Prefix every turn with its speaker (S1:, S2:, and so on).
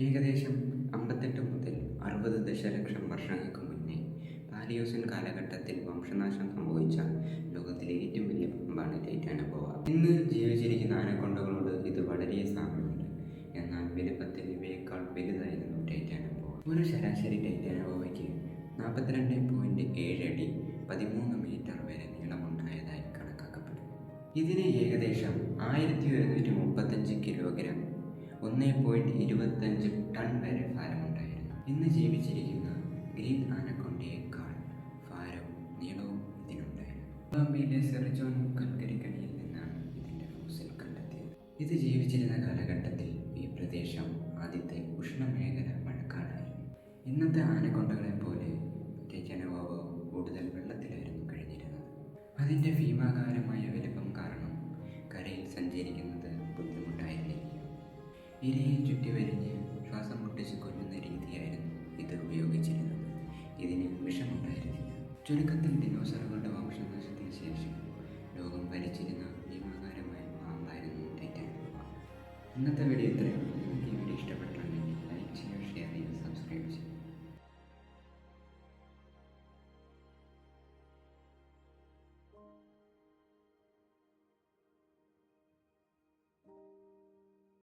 S1: ഏകദേശം 58 മുതൽ 60 ദശലക്ഷം വർഷങ്ങൾക്ക് മുന്നേ പാലിയോസിൻ കാലഘട്ടത്തിൽ വംശനാശം സംഭവിച്ച ലോകത്തിലെ ഏറ്റവും വലിയ പാമ്പാണ് ടൈറ്റാനോബോവ. ഇന്ന് ജീവിച്ചിരിക്കുന്ന ആനക്കൊണ്ടകളോട് ഇത് വളരെ സാമ്യമുണ്ട്. എന്നാൽ വലുപ്പത്തിൽ ഇവയേക്കാൾ വലുതായിരുന്നു ടൈറ്റാനോബോവ. ഒരു ശരാശരി ടൈറ്റാനോബോവയ്ക്ക് 42.7 അടി 13 മീറ്റർ വരെ നീളമുണ്ടായതായി കണക്കാക്കപ്പെടുന്നു. ഇതിന് ഏകദേശം 1135 കിലോഗ്രാം 1.25 ടൺ വരെ ഭാരമുണ്ടായിരുന്നു. ഇന്ന് ജീവിച്ചിരിക്കുന്ന ഗ്രീൻ ആനക്കൊണ്ടയേക്കാൾ ഭാരവും നീളവും ഇതിനുണ്ടായിരുന്നു. കൊളംബിയയിലെ സെർജോൺ കൽക്കരിക്കണിയിൽ നിന്നാണ് ഇതിൻ്റെ ഫോസിൽ കണ്ടെത്തിയത്. ഇത് ജീവിച്ചിരുന്ന കാലഘട്ടത്തിൽ ഈ പ്രദേശം ആദ്യത്തെ ഉഷ്ണമേഖല മഴക്കാടായിരുന്നു. ഇന്നത്തെ ആനക്കൊണ്ടകളെ പോലെ ടൈറ്റാനോബോവ കൂടുതൽ വെള്ളത്തിലായിരുന്നു കഴിഞ്ഞിരുന്നത്. അതിൻ്റെ ഭീമാകാരമായ വലുപ്പം കാരണം കരയിൽ സഞ്ചരിക്കുന്നത് ബുദ്ധിമുട്ടായിരുന്നില്ല. ഇരയെ ചുറ്റി വരിഞ്ഞ് ശ്വാസം മുട്ടിച്ച് കൊല്ലുന്ന രീതിയായിരുന്നു ഇത് ഉപയോഗിച്ചിരുന്നത്. ഇതിന് വിഷമുണ്ടായിരുന്നില്ല. ചുരുക്കത്തിൽ ദിനോസറുകളുടെ വംശനാശത്തിന് ശേഷം ലോകം ഭരിച്ചിരുന്ന ഭീമാകാരമായ പാമ്പായിരുന്നു ടൈറ്റാനോബോവ. ഇന്നത്തെ വീഡിയോ ഇത്രയേ ഉള്ളൂ. നിങ്ങൾക്ക് ഈ വീഡിയോ ഇഷ്ടപ്പെട്ടിട്ടുണ്ടെങ്കിൽ ലൈക്ക് ചെയ്യുക, ഷെയർ ചെയ്യുക, സബ്സ്ക്രൈബ് ചെയ്യുക.